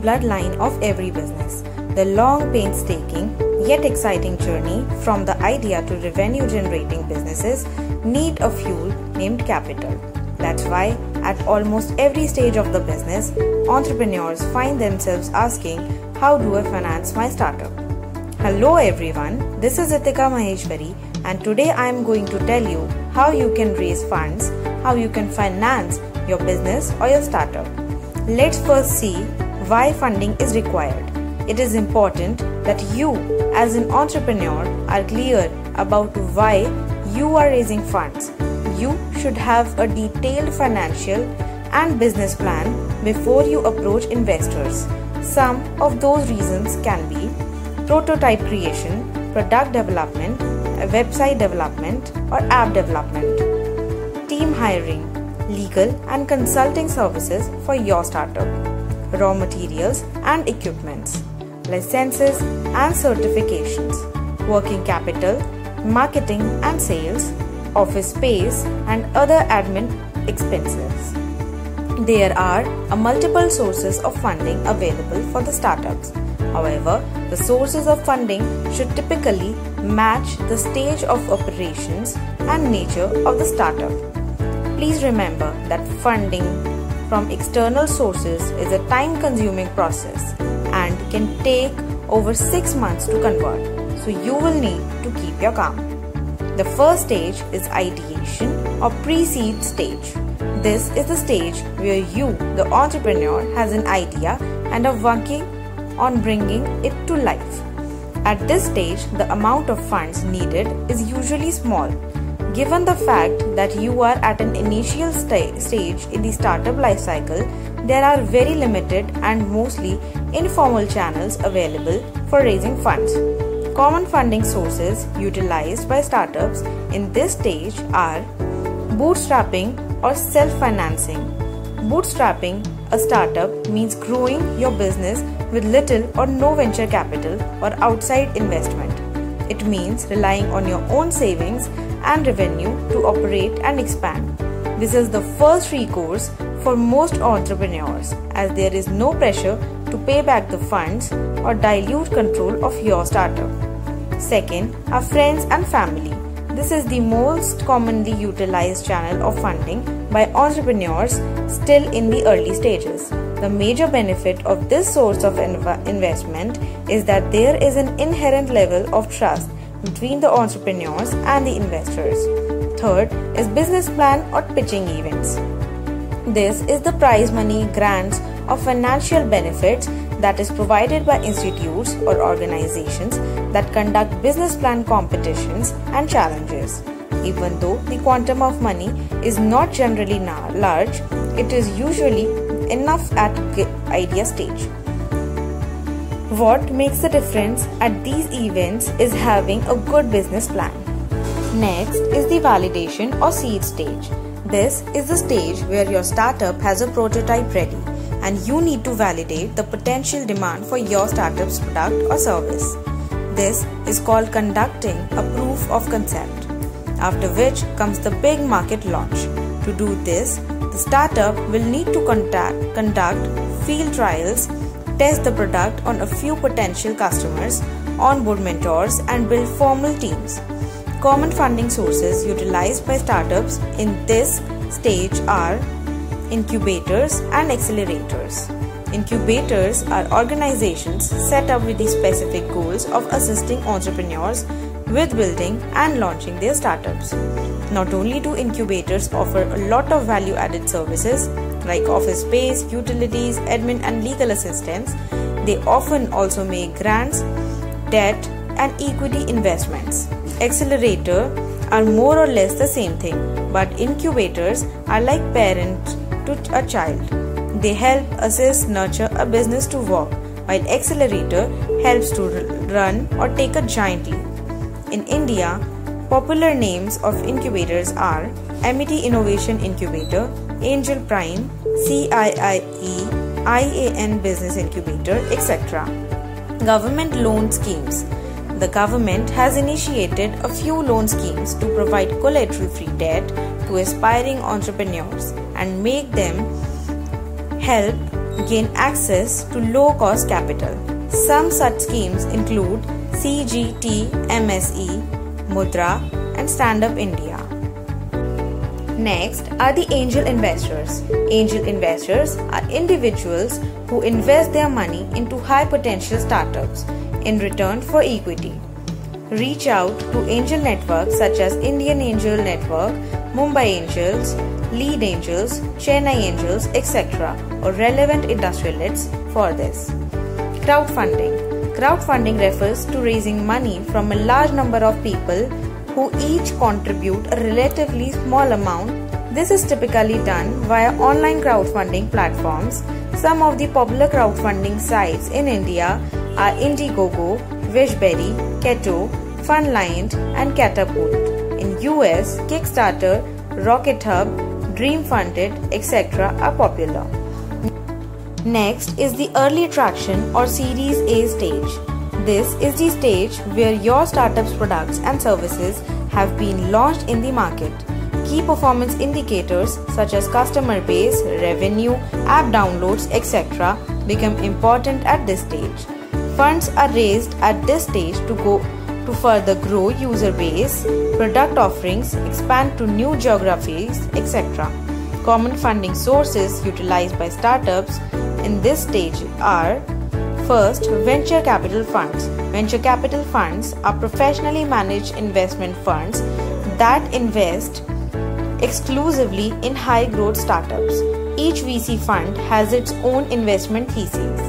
bloodline of every business. The long, painstaking, yet exciting journey from the idea to revenue-generating businesses need a fuel named capital. That's why at almost every stage of the business, entrepreneurs find themselves asking, how do I finance my startup? Hello everyone, this is Itika Maheshwari and today I am going to tell you how you can raise funds, how you can finance your business or your startup. Let's first see why funding is required. It is important that you as an entrepreneur are clear about why you are raising funds. You should have a detailed financial and business plan before you approach investors. Some of those reasons can be prototype creation, product development, website development or app development, team hiring, legal and consulting services for your startup, raw materials and equipments, licenses and certifications, working capital, marketing and sales, office space and other admin expenses. There are multiple sources of funding available for the startups. However, the sources of funding should typically match the stage of operations and nature of the startup. Please remember that funding from external sources is a time-consuming process and can take over 6 months to convert, so you will need to keep your calm. The first stage is ideation or pre-seed stage. This is the stage where you, the entrepreneur, has an idea and are working on bringing it to life. At this stage, the amount of funds needed is usually small. Given the fact that you are at an initial stage in the startup lifecycle, there are very limited and mostly informal channels available for raising funds. Common funding sources utilized by startups in this stage are bootstrapping or self-financing. Bootstrapping a startup means growing your business with little or no venture capital or outside investment. It means relying on your own savings and revenue to operate and expand. This is the first recourse for most entrepreneurs as there is no pressure to pay back the funds or dilute control of your startup. Second are friends and family. This is the most commonly utilized channel of funding by entrepreneurs still in the early stages. The major benefit of this source of investment is that there is an inherent level of trust between the entrepreneurs and the investors. Third is business plan or pitching events. This is the prize money, grants or financial benefits that is provided by institutes or organizations that conduct business plan competitions and challenges. Even though the quantum of money is not generally large, it is usually enough at idea stage. What makes the difference at these events is having a good business plan. Next is the validation or seed stage. This is the stage where your startup has a prototype ready and you need to validate the potential demand for your startup's product or service. This is called conducting a proof of concept, after which comes the big market launch. To do this, the startup will need to conduct field trials, test the product on a few potential customers, onboard mentors, and build formal teams. Common funding sources utilized by startups in this stage are incubators and accelerators. Incubators are organizations set up with the specific goals of assisting entrepreneurs with building and launching their startups. Not only do incubators offer a lot of value-added services like office space, utilities, admin and legal assistance, they often also make grants, debt and equity investments. Accelerators are more or less the same thing, but incubators are like parents to a child. They help assist, nurture a business to work, while accelerator helps to run or take a giant leap. In India, popular names of incubators are Amity Innovation Incubator, Angel Prime, CIIE, IAN Business Incubator, etc. Government loan schemes. The government has initiated a few loan schemes to provide collateral-free debt to aspiring entrepreneurs and make them help gain access to low-cost capital. Some such schemes include CGTMSE, Mudra, and Stand Up India. Next are the angel investors. Angel investors are individuals who invest their money into high potential startups in return for equity. Reach out to angel networks such as Indian Angel Network, Mumbai Angels, Lead Angels, Chennai Angels, etc. or relevant industrialists for this. Crowdfunding. Crowdfunding refers to raising money from a large number of people who each contribute a relatively small amount. This is typically done via online crowdfunding platforms. Some of the popular crowdfunding sites in India are Indiegogo, Wishberry, Keto, Fundliant, and Catapult. In US, Kickstarter, Rocket Hub, Dream Funded, etc. are popular. Next is the early traction or Series A stage. This is the stage where your startup's products and services have been launched in the market. Key performance indicators such as customer base, revenue, app downloads, etc. become important at this stage. Funds are raised at this stage to further grow user base, product offerings, expand to new geographies, etc. Common funding sources utilized by startups in this stage are: first, venture capital funds. Venture capital funds are professionally managed investment funds that invest exclusively in high growth startups. Each VC fund has its own investment thesis.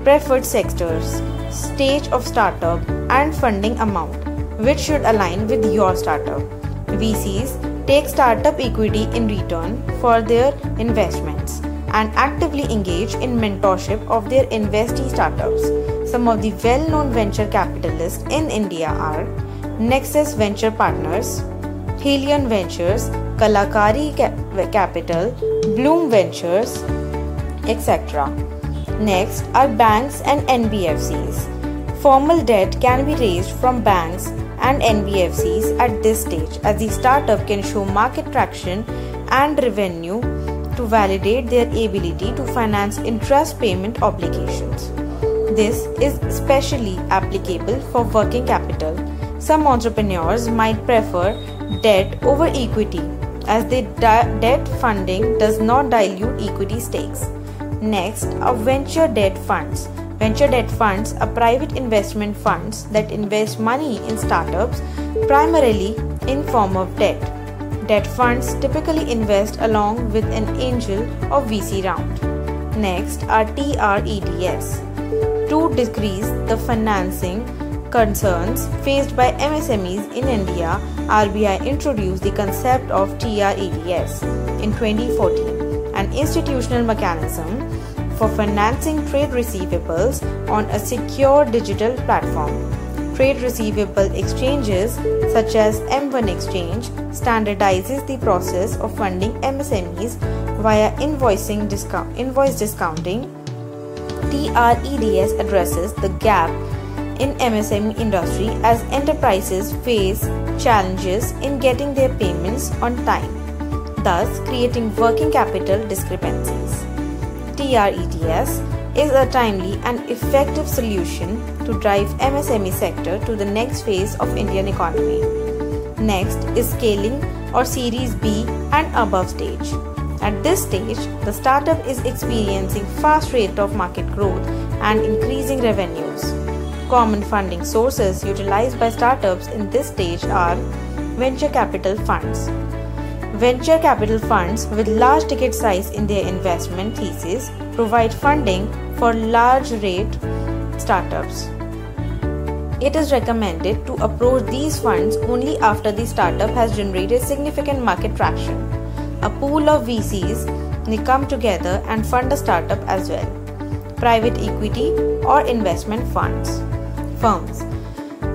Preferred sectors, stage of startup, and funding amount, which should align with your startup. VCs take startup equity in return for their investments and actively engage in mentorship of their investee startups. Some of the well-known venture capitalists in India are Nexus Venture Partners, Helion Ventures, Kalakari Capital, Bloom Ventures, etc. Next are banks and NBFCs. Formal debt can be raised from banks and NBFCs at this stage, as the startup can show market traction and revenue to validate their ability to finance interest payment obligations. This is especially applicable for working capital. Some entrepreneurs might prefer debt over equity, as the debt funding does not dilute equity stakes. Next are venture debt funds. Venture debt funds are private investment funds that invest money in startups primarily in form of debt. Debt funds typically invest along with an angel or VC round. Next are TREDS. To decrease the financing concerns faced by MSMEs in India, RBI introduced the concept of TREDS in 2014, an institutional mechanism for financing trade receivables on a secure digital platform. Trade receivable exchanges such as M1 Exchange standardizes the process of funding MSMEs via invoice discounting. TREDS addresses the gap in MSME industry as enterprises face challenges in getting their payments on time, thus creating working capital discrepancies. TREDS is a timely and effective solution to drive MSME sector to the next phase of Indian economy. Next is scaling or Series B and above stage. At this stage, the startup is experiencing fast rate of market growth and increasing revenues. Common funding sources utilized by startups in this stage are venture capital funds. Venture capital funds with large ticket size in their investment thesis provide funding for large rate startups. It is recommended to approach these funds only after the startup has generated significant market traction. A pool of VCs may come together and fund a startup as well. Private equity or investment firms.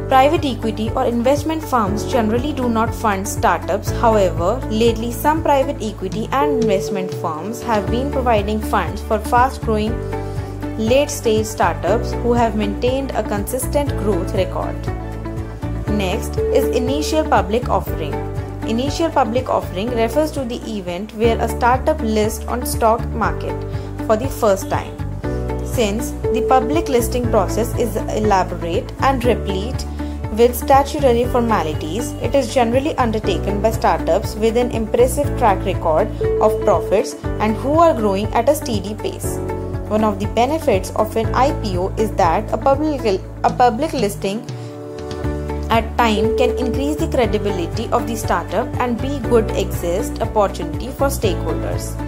Private equity or investment firms generally do not fund startups. However, lately some private equity and investment firms have been providing funds for fast-growing late-stage startups who have maintained a consistent growth record. Next is initial public offering. Initial public offering refers to the event where a startup lists on stock market for the first time. Since the public listing process is elaborate and replete with statutory formalities, it is generally undertaken by startups with an impressive track record of profits and who are growing at a steady pace. One of the benefits of an IPO is that a public listing at time can increase the credibility of the startup and be good exit opportunity for stakeholders.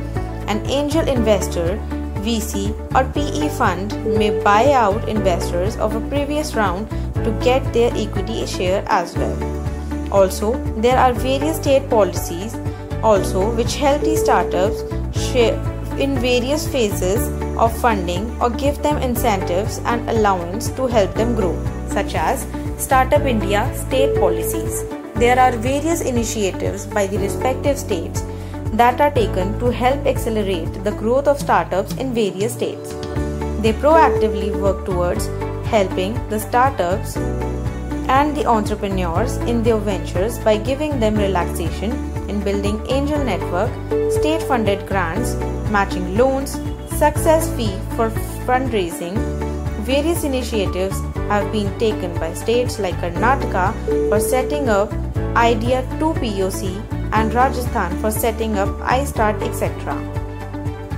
An angel investor, VC or PE fund may buy out investors of a previous round to get their equity share as well. Also, there are various state policies which help these startups share in various phases of funding or give them incentives and allowance to help them grow, such as Startup India state policies. There are various initiatives by the respective states that are taken to help accelerate the growth of startups in various states. They proactively work towards helping the startups and the entrepreneurs in their ventures by giving them relaxation in building angel network, state-funded grants, matching loans, success fee for fundraising. Various initiatives have been taken by states like Karnataka for setting up Idea 2 POC and Rajasthan for setting up iStart, etc.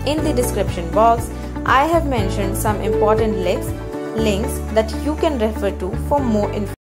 In the description box, I have mentioned some important links that you can refer to for more information.